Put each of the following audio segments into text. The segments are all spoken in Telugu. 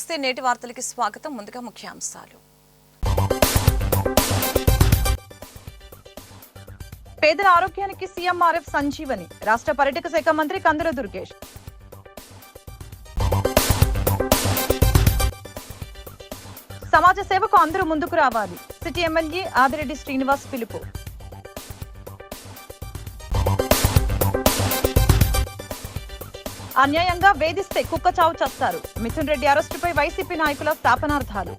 నమస్తే నేటి వార్తలకి స్వాగతం. ముందుగా ముఖ్యాంశాలు. పేదల ఆరోగ్యానికి సీఎంఆర్ఎఫ్ సంజీవని రాష్ట్ర పర్యాటక శాఖ మంత్రి కందుల దుర్గేష్. సమాజ సేవకు అందరూ ముందుకు రావాలి. సిటీ ఎమ్మెల్యే ఆదిరెడ్డి శ్రీనివాస్ పిలుపు. అన్యాయంగా వేధిస్తే కుక్క చావు చస్తారు. మిథున్ రెడ్డి అరెస్టుపై వైసీపీ నాయకుల స్థాపనార్థాలు.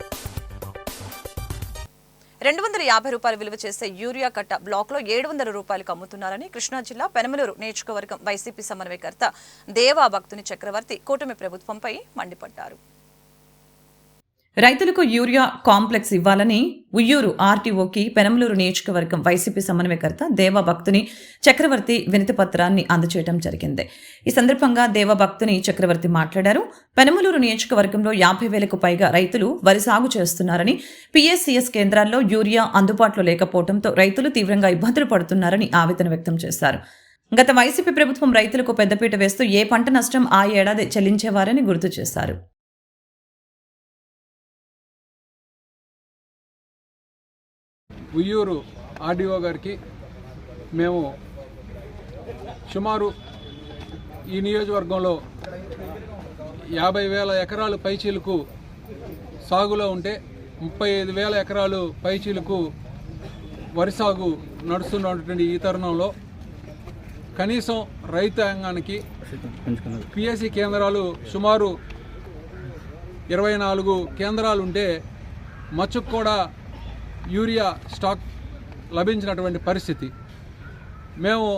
250 రూపాయలు విలువ చేసే యూరియా కట్ట బ్లాక్ లో 700 రూపాయలకు అమ్ముతున్నారని కృష్ణా జిల్లా పెనమలూరు నియోజకవర్గం వైసీపీ సమన్వయకర్త దేవా భక్తుని చక్రవర్తి కూటమి ప్రభుత్వంపై మండిపడ్డారు. రైతులకు యూరియా కాంప్లెక్స్ ఇవ్వాలని ఉయ్యూరు ఆర్టీఓకి పెనమలూరు నియోజకవర్గం వైసీపీ సమన్వయకర్త దేవభక్తుని చక్రవర్తి వినతి పత్రాన్ని అందజేయడం జరిగింది. ఈ సందర్భంగా దేవభక్తుని చక్రవర్తి మాట్లాడారు. పెనమలూరు నియోజకవర్గంలో 50,000కు పైగా రైతులు వరి సాగు చేస్తున్నారని, పీఎస్సీఎస్ కేంద్రాల్లో యూరియా అందుబాటులో లేకపోవడంతో రైతులు తీవ్రంగా ఇబ్బందులు పడుతున్నారని ఆవేదన వ్యక్తం చేశారు. గత వైసీపీ ప్రభుత్వం రైతులకు పెద్దపీట వేస్తూ ఏ పంట నష్టం ఆ ఏడాది చెల్లించేవారని గుర్తు చేశారు. ఉయ్యూరు ఆర్డీఓ గారికి మేము సుమారు ఈ నియోజకవర్గంలో 50,000 ఎకరాలు పైచీలకు సాగులో ఉంటే 35,000 ఎకరాలు పైచీలకు వరి సాగు నడుస్తున్నటువంటి ఈ తరుణంలో కనీసం రైతాంగానికి పిఎస్సి కేంద్రాలు సుమారు 24 కేంద్రాలు ఉంటే మచ్చుకు కూడా యూరియా స్టాక్ లభించినటువంటి పరిస్థితి. మేము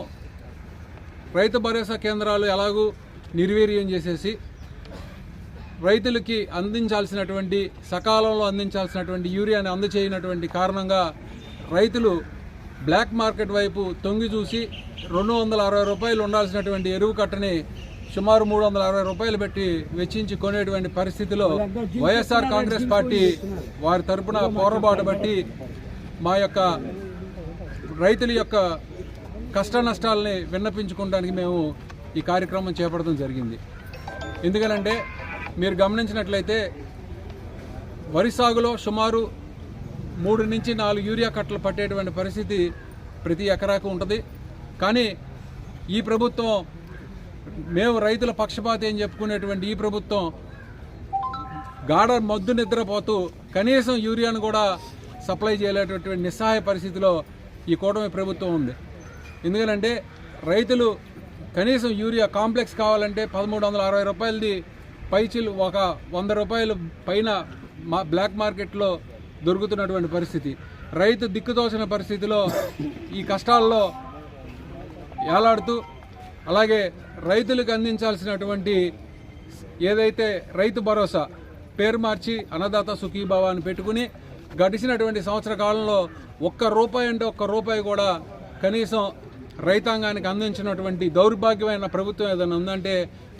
రైతు భరోసా కేంద్రాలు ఎలాగూ నిర్వీర్యం చేసేసి రైతులకి అందించాల్సినటువంటి సకాలంలో అందించాల్సినటువంటి యూరియాని అందచేయనటువంటి కారణంగా రైతులు బ్లాక్ మార్కెట్ వైపు తొంగి చూసి 260 రూపాయలు ఉండాల్సినటువంటి ఎరువు కట్టని సుమారు 360 రూపాయలు పెట్టి వెచ్చించి కొనేటువంటి పరిస్థితిలో వైఎస్ఆర్ కాంగ్రెస్ పార్టీ వారి తరపున పోరాబాటు బట్టి మా యొక్క రైతుల యొక్క కష్ట నష్టాలని విన్నపించుకోవడానికి మేము ఈ కార్యక్రమం చేపట్టడం జరిగింది. ఎందుకనంటే మీరు గమనించినట్లయితే వరి సాగులో సుమారు 3 నుంచి 4 యూరియా కట్టలు పట్టేటువంటి పరిస్థితి ప్రతి ఎకరాకు ఉంటుంది. కానీ ఈ ప్రభుత్వం మేము రైతుల పక్షపాతి అని చెప్పుకునేటువంటి ఈ ప్రభుత్వం గాఢ మొద్దు నిద్రపోతూ కనీసం యూరియాను కూడా సప్లై చేయలేటటువంటి నిస్సహాయ పరిస్థితిలో ఈ కూటమి ప్రభుత్వం ఉంది. ఎందుకంటే రైతులు కనీసం యూరియా కాంప్లెక్స్ కావాలంటే 1,360 రూపాయలది పైచీలు ఒక 100 రూపాయలు పైన బ్లాక్ మార్కెట్లో దొరుకుతున్నటువంటి పరిస్థితి. రైతు దిక్కుతోచిన పరిస్థితిలో ఈ కష్టాల్లో ఏలాడుతూ అలాగే రైతులకు అందించాల్సినటువంటి ఏదైతే రైతు భరోసా పేరు మార్చి అన్నదాత సుఖీభావ అని పెట్టుకుని గడిచినటువంటి సంవత్సర కాలంలో ఒక్క రూపాయి కూడా కనీసం రైతాంగానికి అందించినటువంటి దౌర్భాగ్యమైన ప్రభుత్వం ఏదైనా ఉందంటే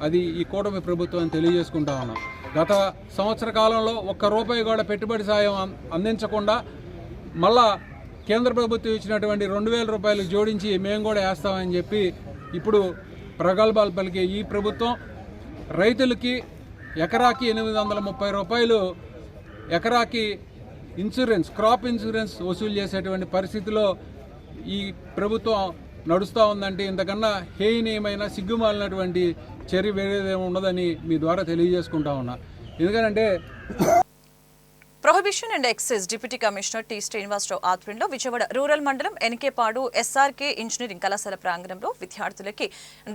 అది ఈ కూటమి ప్రభుత్వం అని తెలియజేసుకుంటా ఉన్నాం. గత సంవత్సర కాలంలో ₹1 కూడా పెట్టుబడి సాయం అందించకుండా మళ్ళా కేంద్ర ప్రభుత్వం ఇచ్చినటువంటి 2,000 రూపాయలు జోడించి మేము కూడా వేస్తామని చెప్పి ఇప్పుడు ప్రగల్భాలు పలికే ఈ ప్రభుత్వం రైతులకి ఎకరాకి 830 రూపాయలు ఎకరాకి ఇన్సూరెన్స్ క్రాప్ ఇన్సూరెన్స్ వసూలు చేసేటువంటి పరిస్థితిలో ఈ ప్రభుత్వం నడుస్తూ ఉందంటే ఇంతకన్నా హేయనీయమైన సిగ్గుమాలినటువంటి చర్య వేరేదేమో ఉండదని మీ ద్వారా తెలియజేసుకుంటా ఉన్నా. ఎందుకంటే prohibition and excise deputy commissioner T Srinivasarao ఆధ్వర్యంలో విజయవాడ రూరల్ మండలం ఎన్కేపాడు ఎస్ఆర్కే ఇంజనీరింగ్ కళాశాల ప్రాంగణంలో విద్యార్థులకి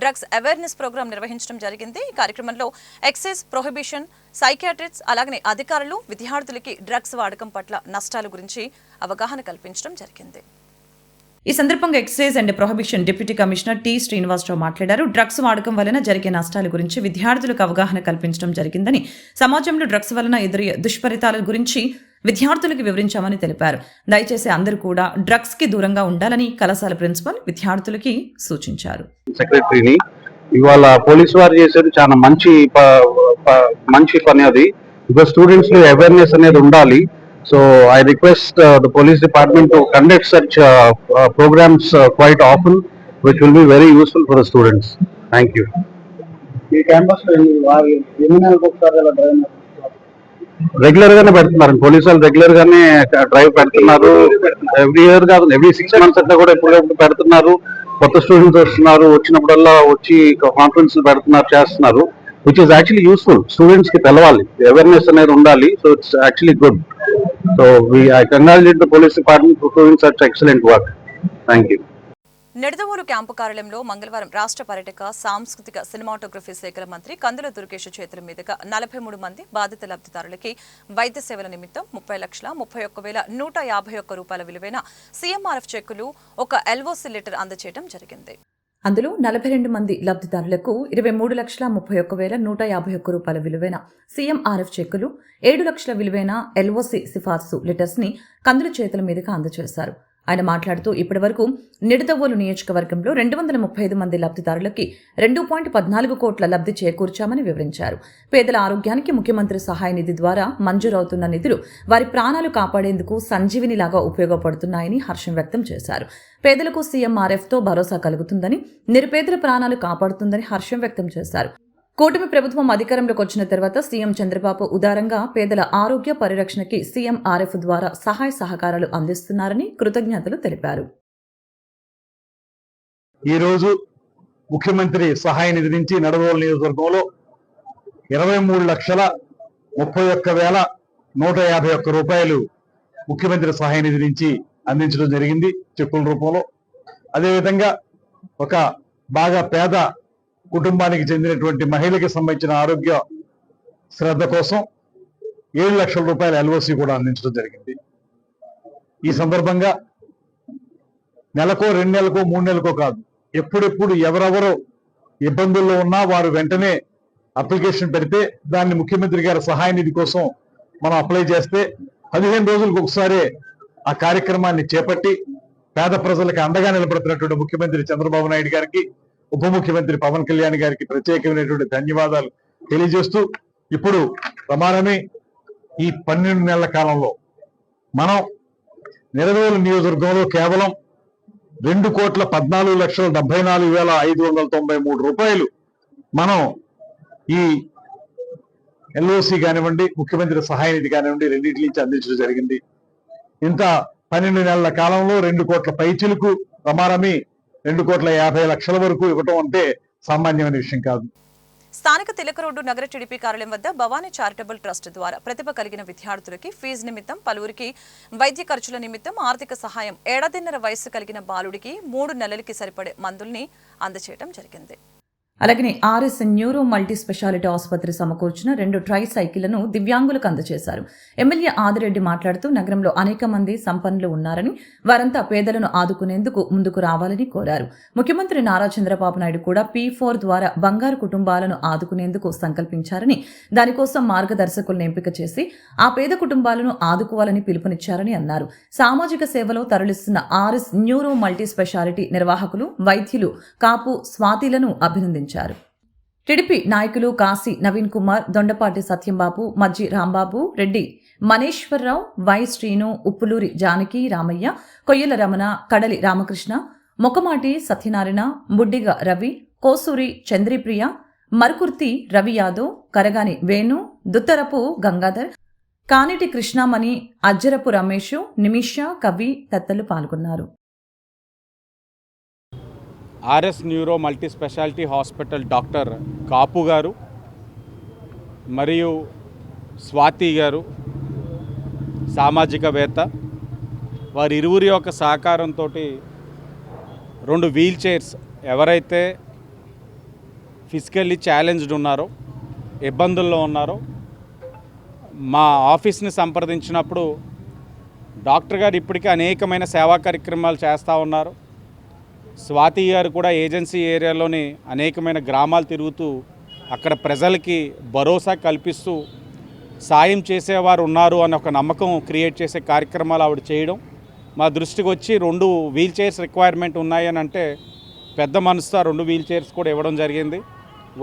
డ్రగ్స్ అవేర్నెస్ ప్రోగ్రాం నిర్వహించడం జరిగింది. ఈ కార్యక్రమంలో ఎక్సైజ్, ప్రొహిబిషన్, సైకియాట్రిస్ట్స్ అలాగే అధికారులు విద్యార్థులకి డ్రగ్స్ వాడకం పట్ల నష్టాల గురించి అవగాహన కల్పించడం జరిగింది. ఈ సందర్భంగా excise and prohibition deputy commissioner T Srinivasarao మాట్లాడారు. డ్రగ్స్ వాడకం వలన జరిగే నష్టాల గురించి విద్యార్థులకు అవగాహన కల్పించడం జరిగిందని, సమాజంలో డ్రగ్స్ వలన ఎదురయ్యే దుష్ఫలితాల గురించి విద్యార్థులకు వివరించామని తెలిపారు. దయచేసి అందరూ కూడా డ్రగ్స్ కి దూరంగా ఉండాలని కళాశాల ప్రిన్సిపల్ విద్యార్థులకి సూచించారు. సెక్రటరీని ఇవాళ పోలీసు వారు చేసేది చాలా మంచి పని. అది ఇప్పుడు స్టూడెంట్స్ లో అవేర్నెస్ అనేది ఉండాలి. So I request the police department to conduct such programs quite often, which will be very useful for the students. Thank you. ఈ క్యాంపస్ లో criminal books are రెగ్యులర్ గానే పెడుతున్నారు, పోలీసు వాళ్ళు రెగ్యులర్ గానే డ్రైవ్ పెడుతున్నారు. ఎవ్రీ ఇయర్ కాదు, ఎవ్రీ 6 months అట్లా కూడా ఎప్పటికప్పుడు పెడుతున్నారు. కొత్త స్టూడెంట్స్ వస్తున్నారు, వచ్చినప్పుడల్లా వచ్చి కాన్ఫరెన్స్ పెడుతున్నారు, చేస్తున్నారు. Which is actually useful. Students కి తెలవాలి, అవేర్నెస్ అనేది ఉండాలి. So it's actually good. So I congratulate the police department for doing such excellent work. Thank you. Nidadavolu camp కార్యాలయంలో మంగళవారం రాష్ట్ర పర్యాటక సాంస్కృతిక సినిమాటోగ్రఫీ శాఖల మంత్రి కందుల దుర్గేష్ చేతుల మీదుగా 43 మంది బాధిత లబ్ధిదారులకి వైద్య సేవల నిమిత్తం 30,31,151 రూపాయల విలువైన సీఎంఆర్ఎఫ్ చెక్కులు, ఒక ఎల్ఓసి లెటర్ అందజేయడం జరిగింది. అందులో 42 మంది లబ్ధిదారులకు 23,31,151 రూపాయల విలువైన సీఎంఆర్ఎఫ్ చెక్కులు, 7 లక్షల విలువైన ఎల్ఓసి సిఫార్సు లెటర్స్ ని కందుల చేతుల మీదుగా అందజేశారు. ఆయన మాట్లాడుతూ ఇప్పటివరకు నిడదవోలు నియోజకవర్గంలో 235 మంది లబ్ధిదారులకి 2.14 కోట్ల లబ్ధి చేకూర్చామని వివరించారు. పేదల ఆరోగ్యానికి ముఖ్యమంత్రి సహాయ నిధి ద్వారా మంజూరవుతున్న నిధులు వారి ప్రాణాలు కాపాడేందుకు సంజీవినిలాగా ఉపయోగపడుతున్నాయని హర్షం వ్యక్తం చేశారు. పేదలకు సీఎంఆర్ఎఫ్తో భరోసా కలుగుతుందని, నిరుపేదల ప్రాణాలు కాపాడుతుందని హర్షం వ్యక్తం చేశారు. కూటమి ప్రభుత్వం అధికారంలోకి వచ్చిన తర్వాత సీఎం చంద్రబాబు ఉదారంగా పేదల ఆరోగ్య పరిరక్షణకి సీఎంఆర్ఎఫ్ ద్వారా సహాయ సహకారాలు అందిస్తున్నారని కృతజ్ఞతలు తెలిపారు. ఈ రోజు ముఖ్యమంత్రి సహాయ నిధి నుంచి నిడదవోలు నియోజకవర్గంలో 23,31,151 రూపాయలు ముఖ్యమంత్రి సహాయ నిధి నుంచి అందించడం జరిగింది చెక్కుల రూపంలో. అదేవిధంగా ఒక బాగా పేద కుటుంబానికి చెందినటువంటి మహిళకి సంబంధించిన ఆరోగ్య శ్రద్ధ కోసం 7 లక్షల రూపాయల ఎల్ఓసి కూడా అందించడం జరిగింది. ఈ సందర్భంగా నెలకో 2 నెలలకో 3 నెలలకో కాదు, ఎప్పుడెప్పుడు ఎవరెవరు ఇబ్బందుల్లో ఉన్నా వారు వెంటనే అప్లికేషన్ పెడితే దాన్ని ముఖ్యమంత్రి గారి సహాయ నిధి కోసం మనం అప్లై చేస్తే 15 రోజులకు ఒకసారి ఆ కార్యక్రమాన్ని చేపట్టి పేద ప్రజలకు అండగా నిలబడుతున్నటువంటి ముఖ్యమంత్రి చంద్రబాబు నాయుడు గారికి, ఉప ముఖ్యమంత్రి పవన్ కళ్యాణ్ గారికి ప్రత్యేకమైనటువంటి ధన్యవాదాలు తెలియజేస్తూ, ఇప్పుడు ప్రమాణమే ఈ 12 నెలల కాలంలో మనం నిడదవోలు నియోజకవర్గంలో కేవలం 2,14,74,593 రూపాయలు మనం ఈ ఎల్ఓసి కానివ్వండి, ముఖ్యమంత్రి సహాయ నిధి కానివ్వండి, రెండింటి నుంచి అందించడం జరిగింది. ఇంత 12 నెలల కాలంలో 2 కోట్ల పైచిలకు ప్రమాణమే 2,50,00,000 వరకు ఇవ్వటం అంటే సామాన్యమైన విషయం కాదు. స్థానిక తిలక రోడ్డు నగర టీడీపీ కార్యాలయం వద్ద భవానీ చారిటబుల్ ట్రస్ట్ ద్వారా ప్రతిభ కలిగిన విద్యార్థులకి ఫీజు నిమిత్తం, పలువురికి వైద్య ఖర్చుల నిమిత్తం ఆర్థిక సహాయం, 1.5 ఏళ్ల వయసు కలిగిన బాలుడికి 3 నెలలకి సరిపడే మందుల్ని అందజేయడం జరిగింది. అలాగే ఆర్ఎస్ న్యూరో మల్టీ స్పెషాలిటీ ఆసుపత్రి సమకూర్చిన 2 ట్రై సైకిళ్లను దివ్యాంగులకు అందజేశారు. ఎమ్మెల్యే ఆదిరెడ్డి మాట్లాడుతూ నగరంలో అనేక మంది సంపన్నులు ఉన్నారని, వారంతా పేదలను ఆదుకునేందుకు ముందుకు రావాలని కోరారు. ముఖ్యమంత్రి నారా చంద్రబాబు నాయుడు కూడా P4 ద్వారా బంగారు కుటుంబాలను ఆదుకునేందుకు సంకల్పించారని, దానికోసం మార్గదర్శకులను ఎంపిక చేసి ఆ పేద కుటుంబాలను ఆదుకోవాలని పిలుపునిచ్చారని అన్నారు. సామాజిక సేవలో తరలిస్తున్న ఆర్ఎస్ న్యూరో మల్టీ స్పెషాలిటీ నిర్వాహకులు, వైద్యులు కాపు స్వాతిలను అభినందించారు. టీడీపీ నాయకులు కాశీ నవీన్ కుమార్, దొండపాటి సత్యంబాబు, మజ్జి రాంబాబు, రెడ్డి మనీశ్వరరావు, వై శ్రీను, ఉప్పులూరి జానకి రామయ్య, కొయ్యల రమణ, కడలి రామకృష్ణ, మొకమాటి సత్యనారాయణ, బుడ్డిగ రవి, కోసూరి చంద్రిప్రియ, మరుకుర్తి రవి యాదవ్, కరగాని వేణు, దుత్తరపు గంగాధర్, కానిటి కృష్ణమణి, అజ్జరపు రమేష్, నిమిష, కవి తదితరులు పాల్గొన్నారు. RS neuro multi speciality hospital doctor Kapu గారు మరియు స్వాతి గారు సామాజికవేత్త, వారి ఇరువురి యొక్క సహకారంతో 2 వీల్ చైర్స్ ఎవరైతే ఫిజికల్లీ ఛాలెంజ్డ్ ఉన్నారో, ఇబ్బందుల్లో ఉన్నారో, మా ఆఫీస్ని సంప్రదించినప్పుడు డాక్టర్ గారు ఇప్పటికీ అనేకమైన సేవా కార్యక్రమాలు చేస్తూ ఉన్నారు. స్వాతి గారు కూడా ఏజెన్సీ ఏరియాలోని అనేకమైన గ్రామాలు తిరుగుతూ అక్కడ ప్రజలకి భరోసా కల్పిస్తూ సాయం చేసేవారు ఉన్నారు అనే ఒక నమ్మకం క్రియేట్ చేసే కార్యక్రమాలు ఆవిడ చేయడం మా దృష్టికి వచ్చి 2 వీల్ చైర్స్ రిక్వైర్మెంట్ ఉన్నాయని అంటే పెద్ద మనసుతో 2 వీల్ చైర్స్ కూడా ఇవ్వడం జరిగింది.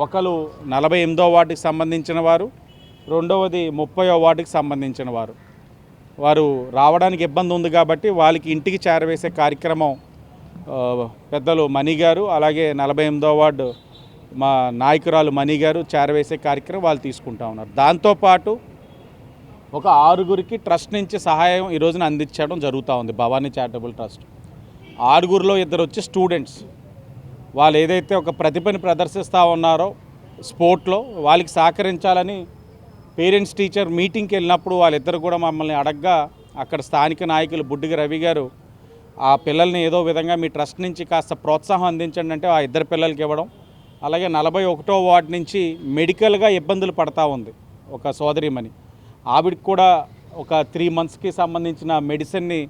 ఒకరు 48వ వార్డుకి సంబంధించిన వారు, రెండవది 30వ వార్డుకి సంబంధించిన వారు. వారు రావడానికి ఇబ్బంది ఉంది కాబట్టి వాళ్ళకి ఇంటికి చేరవేసే కార్యక్రమం పెద్దలు మణి గారు, అలాగే 48వ వార్డు మా నాయకురాలు మణి గారు చేరవేసే కార్యక్రమం వాళ్ళు తీసుకుంటా ఉన్నారు. దాంతోపాటు ఒక 6గురికి ట్రస్ట్ నుంచి సహాయం ఈ రోజున అందించడం జరుగుతూ ఉంది భవానీ చారిటబుల్ ట్రస్ట్. 6గురిలో 2 వచ్చి స్టూడెంట్స్. వాళ్ళు ఏదైతే ఒక ప్రతిభని ప్రదర్శిస్తూ ఉన్నారో స్పోర్ట్లో వాళ్ళకి సహకరించాలని పేరెంట్స్ టీచర్ మీటింగ్కి వెళ్ళినప్పుడు వాళ్ళిద్దరు కూడా మమ్మల్ని అడగ్గా అక్కడ స్థానిక నాయకులు బుడ్డిగ రవి గారు ఆ పిల్లల్ని ఏదో విధంగా మీ ట్రస్ట్ నుంచి కాస్త ప్రోత్సాహం అందించండి అంటే ఆ 2 పిల్లలకి ఇవ్వడం. అలాగే 41వ వార్డు నుంచి మెడికల్గా ఇబ్బందులు పడతా ఉంది ఒక సోదరిమణి. ఆవిడకి కూడా ఒక 3 monthsకి సంబంధించిన మెడిసిన్ని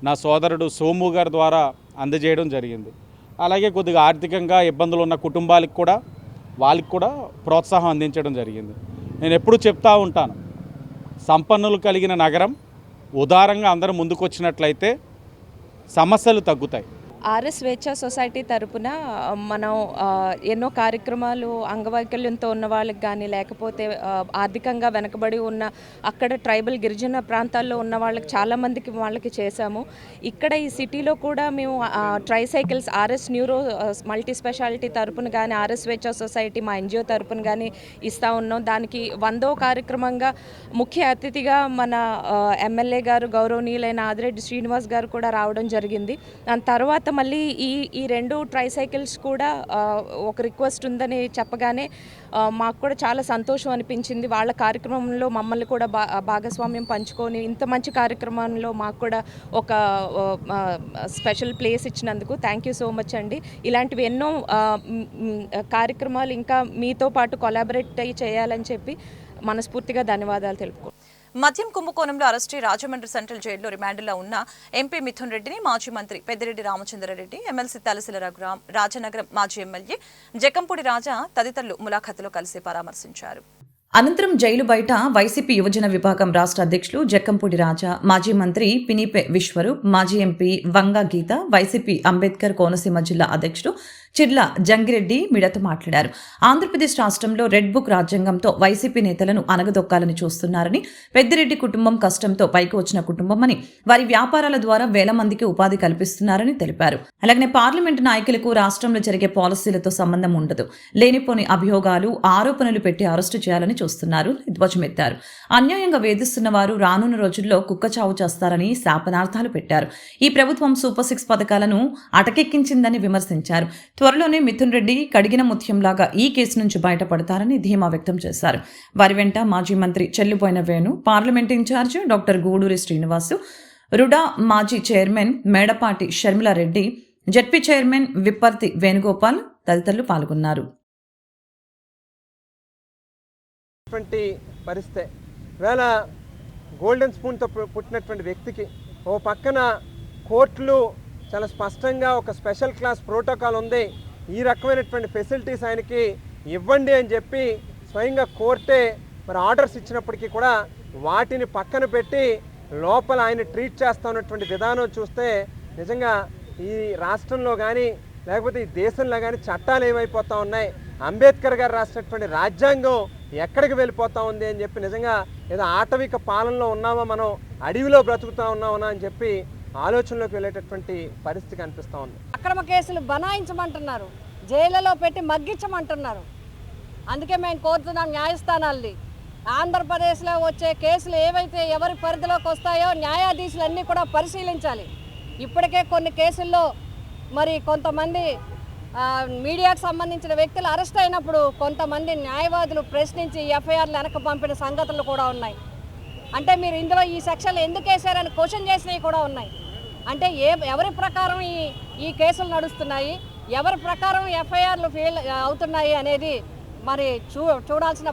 నా సోదరుడు సోము గారి ద్వారా అందజేయడం జరిగింది. అలాగే కొద్దిగా ఆర్థికంగా ఇబ్బందులు ఉన్న కుటుంబాలకు కూడా వాళ్ళకి కూడా ప్రోత్సాహం అందించడం జరిగింది. నేను ఎప్పుడూ చెప్తా ఉంటాను, సంపన్నులు కలిగిన నగరం ఉదారంగా అందరూ ముందుకొచ్చినట్లయితే సమస్యలు తగ్గుతాయి. ఆర్ఎస్ స్వేచ్ఛ సొసైటీ తరపున మనం ఎన్నో కార్యక్రమాలు అంగవైకల్యంతో ఉన్న వాళ్ళకి కానీ లేకపోతే ఆర్థికంగా వెనకబడి ఉన్న అక్కడ ట్రైబల్ గిరిజన ప్రాంతాల్లో ఉన్న వాళ్ళకి చాలామందికి వాళ్ళకి చేశాము. ఇక్కడ ఈ సిటీలో కూడా మేము tricycles RS neuro multi speciality తరపున కానీ ఆర్ఎస్ స్వేచ్ఛ సొసైటీ మా ఎన్జిఓ తరపున కానీ ఇస్తూ ఉన్నాం. దానికి 100వ కార్యక్రమంగా ముఖ్య అతిథిగా మన ఎమ్మెల్యే గారు గౌరవనీయులైన ఆదిరెడ్డి శ్రీనివాస్ గారు కూడా రావడం జరిగింది. దాని తర్వాత మళ్ళీ ఈ 2 ట్రైసైకిల్స్ కూడా ఒక రిక్వెస్ట్ ఉందని చెప్పగానే మాకు కూడా చాలా సంతోషం అనిపించింది. వాళ్ళ కార్యక్రమంలో మమ్మల్ని కూడా భాగస్వామ్యం పంచుకొని ఇంత మంచి కార్యక్రమంలో మాకు కూడా ఒక స్పెషల్ ప్లేస్ ఇచ్చినందుకు థ్యాంక్ యూ సో మచ్ అండి. ఇలాంటివి ఎన్నో కార్యక్రమాలు ఇంకా మీతో పాటు కొలాబరేట్ చేయాలని చెప్పి మనస్ఫూర్తిగా ధన్యవాదాలు తెలుపుకో. మద్యం కుంభకోణంలో అరెస్టు రాజమండ్రి సెంట్రల్ జైల్లో రిమాండ్లో ఉన్న ఎంపీ మిథున్ రెడ్డిని మాజీ మంత్రి పెద్దిరెడ్డి రామచంద్రారెడ్డి, ఎమ్మెల్సీ తలసిల రఘురాం, రాజనగరం మాజీ ఎమ్మెల్యే జకంపూడి రాజా తదితరులు ములాఖతులో కలిసి పరామర్శించారు. అనంతరం జైలు బయట వైసీపీ యువజన విభాగం రాష్ట్ర అధ్యక్షులు జక్కంపూడి రాజా, మాజీ మంత్రి పినిపే విశ్వరూప్, మాజీ ఎంపీ వంగా గీత, వైసీపీ అంబేద్కర్ కోనసీమ జిల్లా అధ్యక్షుడు చిర్ల జంగిరెడ్డి మీడియాతో మాట్లాడారు. ఆంధ్రప్రదేశ్ రాష్ట్రంలో రెడ్ బుక్ రాజ్యాంగంతో వైసీపీ నేతలను అనగదొక్కాలని చూస్తున్నారని, పెద్దిరెడ్డి కుటుంబం కష్టంతో పైకి వచ్చిన కుటుంబమని, వారి వ్యాపారాల ద్వారా వేల మందికి ఉపాధి కల్పిస్తున్నారని తెలిపారు. అలాగే పార్లమెంటు నాయకులకు రాష్ట్రంలో జరిగే పాలసీలతో సంబంధం ఉండదు, లేనిపోని అభియోగాలు ఆరోపణలు పెట్టి అరెస్టు చేయాలని చూస్తున్నారు ధ్వజమెత్తారు. అన్యాయంగా వేధిస్తున్న వారు రానున్న రోజుల్లో కుక్కచావు చేస్తారని శాపనార్థాలు పెట్టారు. ఈ ప్రభుత్వం సూపర్ 6 పథకాలను అటకెక్కించిందని విమర్శించారు. త్వరలోనే మిథున్ రెడ్డి కడిగిన ముత్యంలాగా ఈ కేసు నుంచి బయటపడతారని ధీమా వ్యక్తం చేశారు. వారి వెంట మాజీ మంత్రి చెల్లిపోయిన Venu, parliament in-charge doctor Guduri Srinivasu, RUDA మాజీ chairman Medapati Sharmila Reddy, ZP chairman Vipparthi Venugopal తదితరులు పాల్గొన్నారు. పరిస్థితి వేళ గోల్డెన్ స్పూన్తో పుట్టినటువంటి వ్యక్తికి ఓ పక్కన కోర్టులు చాలా స్పష్టంగా ఒక స్పెషల్ క్లాస్ ప్రోటోకాల్ ఉంది, ఈ రకమైనటువంటి ఫెసిలిటీస్ ఆయనకి ఇవ్వండి అని చెప్పి స్వయంగా కోర్టే మరి ఆర్డర్స్ ఇచ్చినప్పటికీ కూడా వాటిని పక్కన పెట్టి లోపల ఆయన ట్రీట్ చేస్తూ ఉన్నటువంటి విధానం చూస్తే నిజంగా ఈ రాష్ట్రంలో కానీ లేకపోతే ఈ దేశంలో కానీ చట్టాలు ఏమైపోతూ ఉన్నాయి, అంబేద్కర్ గారు రాసినటువంటి రాజ్యాంగం ఎక్కడికి వెళ్ళిపోతూ ఉంది అని చెప్పి నిజంగా ఏదో ఆటవిక పాలనలో ఉన్నామా, మనం అడవిలో బ్రతుకుతూ ఉన్నామా అని చెప్పి ఆలోచనలోకి వెళ్ళేటటువంటి పరిస్థితి కనిపిస్తూ ఉంది. అక్రమ కేసులు బనాయించమంటున్నారు, జైళ్ళలో పెట్టి మగ్గించమంటున్నారు. అందుకే మేము కోరుతున్నాం న్యాయస్థానాల్ని, ఆంధ్రప్రదేశ్లో వచ్చే కేసులు ఏవైతే ఎవరి పరిధిలోకి వస్తాయో న్యాయాధీశులు అన్నీ కూడా పరిశీలించాలి. ఇప్పటికే కొన్ని కేసుల్లో మరి కొంతమంది మీడియాకు సంబంధించిన వ్యక్తులు అరెస్ట్ అయినప్పుడు కొంతమంది న్యాయవాదులు ప్రశ్నించి ఎఫ్ఐఆర్లు వెనక పంపిన సంగతులు కూడా ఉన్నాయి. అంటే మీరు ఇందులో ఈ సెక్షన్లు ఎందుకు వేశారని క్వశ్చన్ చేసినవి కూడా ఉన్నాయి. అంటే ఎవరి ప్రకారం ఈ కేసులు నడుస్తున్నాయి, ఎవరి ప్రకారం ఎఫ్ఐఆర్లు ఫెయిల్ అవుతున్నాయి అనేది మరి చూడాల్సిన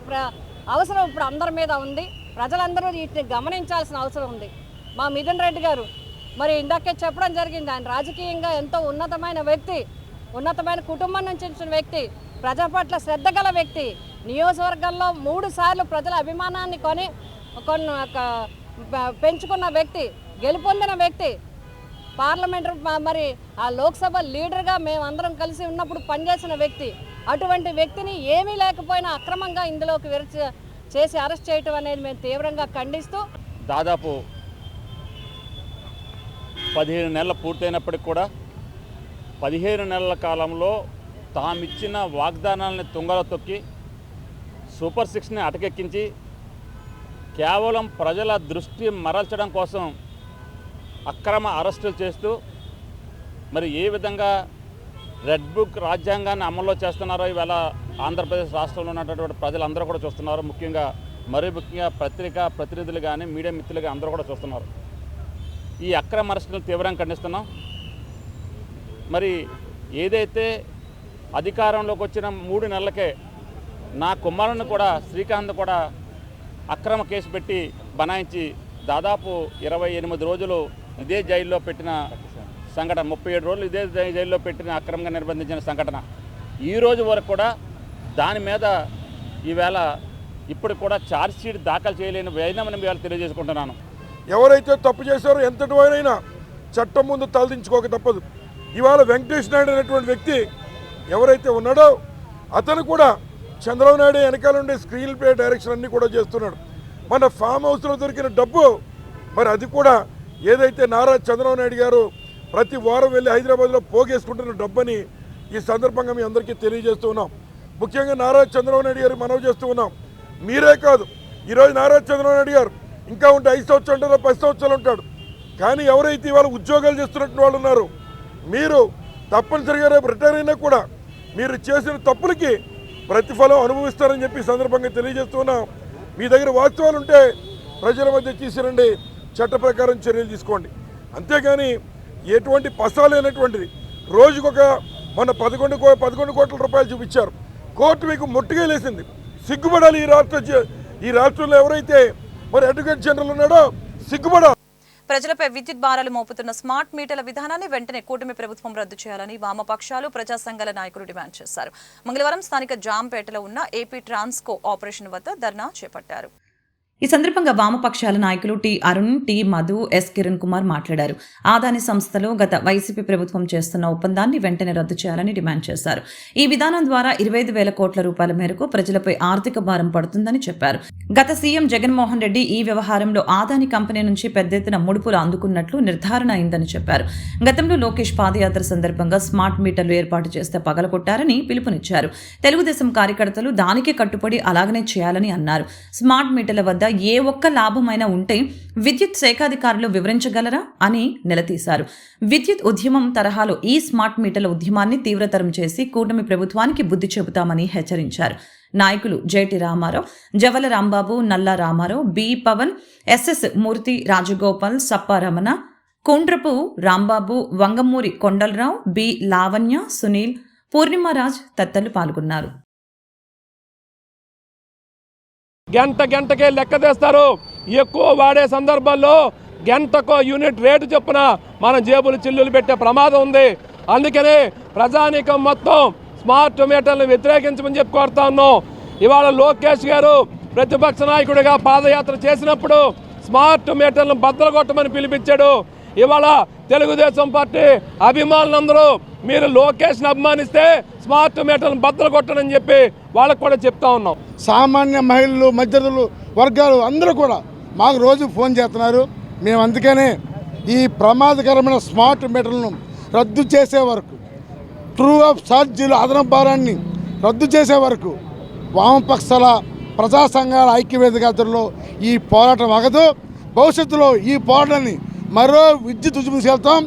అవసరం ఇప్పుడు అందరి మీద ఉంది. ప్రజలందరూ వీటిని గమనించాల్సిన అవసరం ఉంది. మా మిథున్ రెడ్డి గారు మరి ఇందాకే చెప్పడం జరిగింది, ఆయన రాజకీయంగా ఎంతో ఉన్నతమైన వ్యక్తి, ఉన్నతమైన కుటుంబం నుంచి వచ్చిన వ్యక్తి, ప్రజల పట్ల శ్రద్ధ గల వ్యక్తి, నియోజకవర్గంలో 3 సార్లు ప్రజల అభిమానాన్ని పెంచుకున్న వ్యక్తి, గెలుపొందిన వ్యక్తి, పార్లమెంటు మరి ఆ లోక్సభ లీడర్గా మేమందరం కలిసి ఉన్నప్పుడు పనిచేసిన వ్యక్తి. అటువంటి వ్యక్తిని ఏమీ లేకపోయినా అక్రమంగా ఇందులోకి చేసి అరెస్ట్ చేయటం అనేది మేము తీవ్రంగా ఖండిస్తూ, దాదాపు 15 నెలలు పూర్తయినప్పటికి కూడా 15 నెలల కాలంలో తామిచ్చిన వాగ్దానాలని తుంగలో తొక్కి సూపర్ 6ని అటకెక్కించి కేవలం ప్రజల దృష్టి మరల్చడం కోసం అక్రమ అరెస్టులు చేస్తూ మరి ఏ విధంగా రెడ్ బుక్ రాజ్యాంగాన్ని అమల్లో చేస్తున్నారో ఇవాళ ఆంధ్రప్రదేశ్ రాష్ట్రంలో ఉన్నటువంటి ప్రజలందరూ కూడా చూస్తున్నారు. మరీ ముఖ్యంగా పత్రికా ప్రతినిధులు కానీ మీడియా మిత్రులు కానీ అందరూ కూడా చూస్తున్నారు. ఈ అక్రమ అరెస్టులను తీవ్రంగా ఖండిస్తున్నాం. మరి ఏదైతే అధికారంలోకి వచ్చిన 3 నెలలకే నా కుమారుని కూడా శ్రీకాంత్ కూడా అక్రమ కేసు పెట్టి బనాయించి దాదాపు 28 రోజులు ఇదే జైల్లో పెట్టిన సంఘటన, 37 రోజులు ఇదే జైల్లో పెట్టిన అక్రమంగా నిర్బంధించిన సంఘటన. ఈ రోజు వరకు కూడా దాని మీద ఈవేళ ఇప్పుడు కూడా ఛార్జ్షీట్ దాఖలు చేయలేని వైనమని ఇవాళ తెలియజేసుకుంటున్నాను. ఎవరైతే తప్పు చేశారో ఎంతటి వారైనా చట్టం ముందు తలదించుకోక తప్పదు. ఇవాళ వెంకటేష్ నాయుడు అనేటువంటి వ్యక్తి ఎవరైతే ఉన్నాడో అతను కూడా చంద్రబాబు నాయుడు వెనకాల ఉండే స్క్రీన్ ప్లే డైరెక్షన్ అన్నీ కూడా చేస్తున్నాడు. మన ఫామ్ హౌస్లో దొరికిన డబ్బు మరి అది కూడా ఏదైతే నారా చంద్రబాబు నాయుడు గారు ప్రతి వారం వెళ్ళి హైదరాబాద్లో పోగేసుకుంటున్న డబ్బని ఈ సందర్భంగా మీ అందరికీ తెలియజేస్తూ ఉన్నాం. ముఖ్యంగా నారా చంద్రబాబు నాయుడు గారు మనవి చేస్తూ ఉన్నాం. మీరే కాదు, ఈరోజు నారా చంద్రబాబు నాయుడు గారు ఇంకా ఉంటే 5 సంవత్సరాలు ఉంటారో 10 సంవత్సరాలు ఉంటాడు. కానీ ఎవరైతే ఇవాళ ఉద్యోగాలు చేస్తున్నట్టు వాళ్ళు ఉన్నారు, మీరు తప్పనిసరిగా రేపు రిటైర్ అయినా కూడా మీరు చేసిన తప్పులకి ప్రతిఫలం అనుభవిస్తారని చెప్పి సందర్భంగా తెలియజేస్తున్నాం. మీ దగ్గర వాస్తవాలు ఉంటే ప్రజల మధ్య తీసుకురండి, చట్ట ప్రకారం చర్యలు తీసుకోండి. అంతేగాని ఎటువంటి పసాలైనటువంటిది రోజుకొక మన 11 కోట్ల రూపాయలు చూపించారు. కోర్టు మీకు ముట్టుకేలేసింది. సిగ్గుపడాలి ఈ రాష్ట్రంలో ఎవరైతే మరి అడ్వకేట్ జనరల్ ఉన్నాడో సిగ్గుపడాలి. ప్రజలపై విద్యుత్ భారాలు మోపుతున్న స్మార్ట్ మీటర్ల విధానాన్ని వెంటనే కూటమి ప్రభుత్వం రద్దు చేయాలని వామపక్షాలు, ప్రజా సంఘాల నాయకులు డిమాండ్ చేశారు. మంగళవారం స్థానిక జాంపేటలో ఉన్న ఏపీ ట్రాన్స్కో ఆపరేషన్ వద్ద ధర్నా చేపట్టారు. ఈ సందర్భంగా వామపక్షాల నాయకులు T Arun, T Madhu, S Kiran Kumar మాట్లాడారు. ఆదాని సంస్థలో గత వైసీపీ ప్రభుత్వం చేస్తున్న ఒప్పందాన్ని వెంటనే రద్దు చేయాలని డిమాండ్ చేశారు. ఈ విధానం ద్వారా 25,000 కోట్ల రూపాయల మేరకు ప్రజలపై ఆర్థిక భారం పడుతుందని చెప్పారు. గత సీఎం జగన్మోహన్ రెడ్డి ఈ వ్యవహారంలో ఆదాని కంపెనీ నుంచి పెద్ద ఎత్తున ముడుపులు అందుకున్నట్లు నిర్ధారణ అయిందని చెప్పారు. గతంలో లోకేష్ పాదయాత్ర సందర్భంగా స్మార్ట్ మీటర్లు ఏర్పాటు చేస్తే పగలగొట్టారని పిలుపునిచ్చారు. తెలుగుదేశం కార్యకర్తలు దానికే కట్టుబడి అలాగనే చేయాలని అన్నారు. స్మార్ట్ మీటర్ల వద్ద ఏ ఒక్క లాభమైనా ఉంటే విద్యుత్ శాఖాధికారులు వివరించగలరా అని నిలదీశారు. విద్యుత్ ఉద్యమం తరహాలో ఈ స్మార్ట్ మీటర్ల ఉద్యమాన్ని తీవ్రతరం చేసి కూటమి ప్రభుత్వానికి బుద్ధి చెబుతామని హెచ్చరించారు. నాయకులు జేటి రామారావు, జవల రాంబాబు, నల్లా రామారావు, బి పవన్, ఎస్ఎస్ మూర్తి, రాజగోపాల్, సప్పారమణ, కుండ్రపు రాంబాబు, వంగమూరి కొండలరావు, బి లావణ్య, సునీల్, పూర్ణిమరాజ్ తదితరులు పాల్గొన్నారు. గంటకే లెక్క తెస్తారు. ఎక్కువ వాడే సందర్భాల్లో గంటకో యూనిట్ రేటు చొప్పున మన జేబులు చిల్లులు పెట్టే ప్రమాదం ఉంది. అందుకనే ప్రజానీకం మొత్తం స్మార్ట్ మీటర్లను వ్యతిరేకించమని చెప్పి కోరుతా ఉన్నాం. ఇవాళ లోకేష్ గారు ప్రతిపక్ష నాయకుడిగా పాదయాత్ర చేసినప్పుడు స్మార్ట్ మీటర్లను బద్దలు కొట్టమని పిలిపించాడు. ఇవాళ తెలుగుదేశం పార్టీ అభిమానులందరూ మీరు లోకేష్ని అభిమానిస్తే స్మార్ట్ మీటర్లను బద్దలు కొట్టనని చెప్పి వాళ్ళకు కూడా చెప్తా ఉన్నాం. సామాన్య మహిళలు, మధ్యతరగతి వర్గాలు అందరూ కూడా మాకు రోజు ఫోన్ చేస్తున్నారు. మేము అందుకనే ఈ ప్రమాదకరమైన స్మార్ట్ మీటర్లను రద్దు చేసే వరకు, ట్రూ ఆఫ్ ఛార్జీలు అదనపు భారాన్ని రద్దు చేసే వరకు వామపక్షాల ప్రజా సంఘాల ఐక్యవేదికలో ఈ పోరాటం ఆగదు. భవిష్యత్తులో ఈ పోరాటాన్ని మరో విద్యుత్ ఉద్యమం చేస్తాం.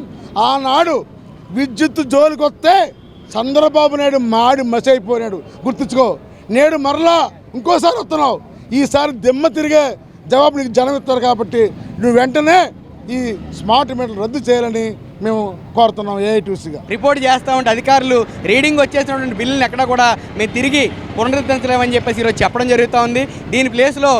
ఆనాడు విద్యుత్ జోలికొస్తే చంద్రబాబు నాయుడు మాడి మసైపోయినాడు, గుర్తుంచుకో. నేడు మరలా ఇంకోసారి వస్తున్నావు. ఈసారి దిమ్మ తిరిగే జవాబు నీకు జనం ఇస్తారు. కాబట్టి నువ్వు వెంటనే ఈ స్మార్ట్ మీటర్లు రద్దు చేయాలని మేము కోరుతున్నాం. ఏఐటీసీగా రిపోర్ట్ చేస్తూ ఉంటే అధికారులు రీడింగ్ వచ్చేసినటువంటి బిల్లుని ఎక్కడ కూడా మేము తిరిగి పునరుద్ధరించలేమని చెప్పేసి ఈరోజు చెప్పడం జరుగుతూ ఉంది. దీని ప్లేస్లో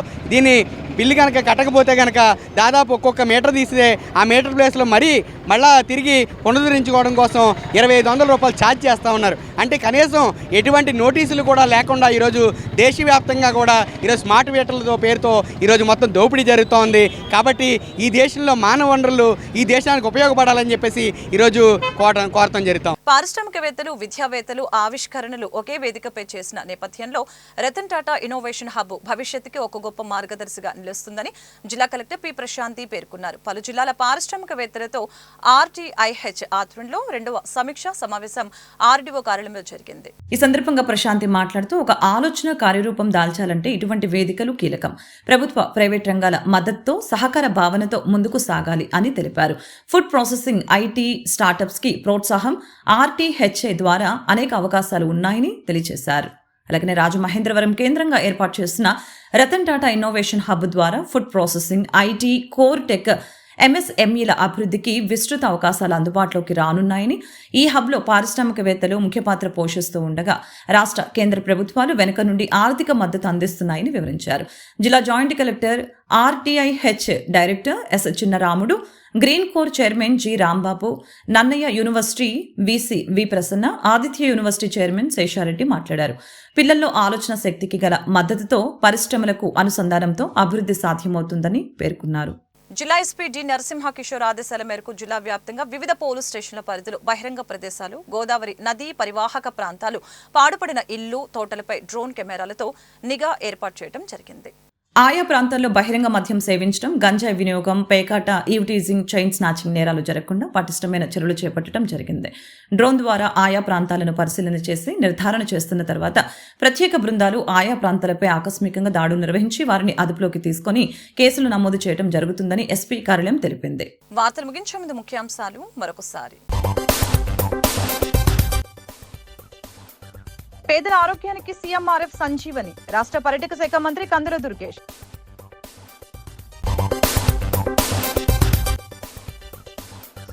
బిల్లు కనుక కట్టకపోతే కనుక దాదాపు ఒక్కొక్క మీటర్ తీస్తే ఆ మీటర్ ప్లేస్లో మళ్ళీ తిరిగి పునరుద్ధరించుకోవడం కోసం 2,500 రూపాయలు ఛార్జ్ చేస్తూ ఉన్నారు. అంటే కనీసం ఎటువంటి నోటీసులు కూడా లేకుండా ఈరోజు దేశవ్యాప్తంగా కూడా ఈరోజు స్మార్ట్ మీటర్లతో పేరుతో ఈరోజు మొత్తం దోపిడీ జరుగుతూ ఉంది. కాబట్టి ఈ దేశంలో మానవ వనరులు ఈ దేశానికి ఉపయోగపడాలని చెప్పేసి ఈరోజు కోరటం జరుగుతాం. పారిశ్రామికవేత్తలు, విద్యావేత్తలు ఆవిష్కరణలు ఒకే వేదికపై చేసిన నేపథ్యంలో రతన్ టాటా ఇన్నోవేషన్ హబ్ భవిష్యత్తుకి ఒక గొప్ప మార్గదర్శిగా నిలుస్తుందని జిల్లా కలెక్టర్ పి ప్రశాంతి పేర్కొన్నారు. పలు జిల్లాల పారిశ్రామికవేత్తలతో RTIH ఆధ్వర్యంలో 2వ సమీక్ష సమావేశం RDO కార్యాలయంలో జరిగింది. ఈ సందర్భంగా ప్రశాంతి మాట్లాడుతూ ఒక ఆలోచన కార్యరూపం దాల్చాలంటే ఇటువంటి వేదికలు కీలకం. ప్రభుత్వ ప్రైవేట్ రంగాల మద్దతుతో సహకార భావనతో ముందుకు సాగాలి అని తెలిపారు. ఫుడ్ ప్రాసెసింగ్ IT స్టార్టప్స్ కి ప్రోత్సాహం RTHA ద్వారా అనేక అవకాశాలు ఉన్నాయని తెలియజేశారు. అలాగే రాజమహేంద్రవరం కేంద్రంగా ఏర్పాటు చేసిన రతన్ టాటా ఇన్నోవేషన్ హబ్ ద్వారా food processing IT core tech MSMEల అభివృద్ధికి విస్తృత అవకాశాలు అందుబాటులోకి రానున్నాయని, ఈ హబ్లో పారిశ్రామికవేత్తలు ముఖ్య పాత్ర పోషిస్తూ ఉండగా రాష్ట్ర కేంద్ర ప్రభుత్వాలు వెనుక నుండి ఆర్థిక మద్దతు అందిస్తున్నాయని వివరించారు. జిల్లా joint collector RTIH director S Chinnaramudu, green core chairman G Rambabu, Nannaya university VC V Prasanna, Aditya university chairman Seshareddy మాట్లాడారు. పిల్లల్లో ఆలోచన శక్తికి గల మద్దతుతో పరిశ్రమలకు అనుసంధానంతో అభివృద్ధి సాధ్యమవుతుందని పేర్కొన్నారు. జిల్లా ఎస్పీ డి నరసింహ కిషోర్ ఆదేశాల మేరకు జిల్లా వ్యాప్తంగా వివిధ పోలీస్ స్టేషన్ల పరిధిలో బహిరంగ ప్రదేశాలు, గోదావరి నదీ పరివాహక ప్రాంతాలు, పాడుపడిన ఇల్లు, తోటలపై డ్రోన్ కెమెరాలతో నిఘా ఏర్పాటు చేయడం జరిగింది. ఆయా ప్రాంతాల్లో బహిరంగ మద్యం సేవించడం, గంజాయి వినియోగం, పేకాట, ఈవ్టీజింగ్, చైన్ స్నాచింగ్ నేరాలు జరగకుండా పటిష్టమైన చర్యలు చేపట్టడం జరిగింది. డ్రోన్ ద్వారా ఆయా ప్రాంతాలను పరిశీలన చేసి నిర్ధారణ చేస్తున్న తర్వాత ప్రత్యేక బృందాలు ఆయా ప్రాంతాలపై ఆకస్మికంగా దాడులు నిర్వహించి వారిని అదుపులోకి తీసుకుని కేసులు నమోదు చేయడం జరుగుతుందని ఎస్పీ కార్యాలయం తెలిపింది. వార్తలు ముగించే ముందు ముఖ్యాంశాలు మరొకసారి. పేదల ఆరోగ్యానికి CMRF సంజీవని రాష్ట్ర పర్యాటక శాఖ మంత్రి కందుల దుర్గేష్.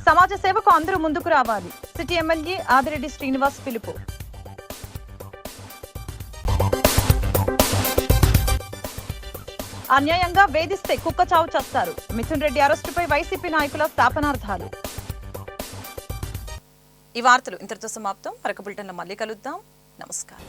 సమాజ సేవకు అందరూ ముందుకు రావాలి. సిటీ ఎమ్మెల్యే ఆదిరెడ్డి శ్రీనివాస్ పిలుపు. అన్యాయంగా వేధిస్తే కుక్క చావు చేస్తారు. మిథున్ రెడ్డి అరెస్టుపై వైసీపీ నాయకుల స్థాపనార్థాలు. ఈ వార్తలు ఇంతటితో సమాప్తం. మరొక బులెటిన్లో మళ్ళీ కలుద్దాం. నమస్కారం.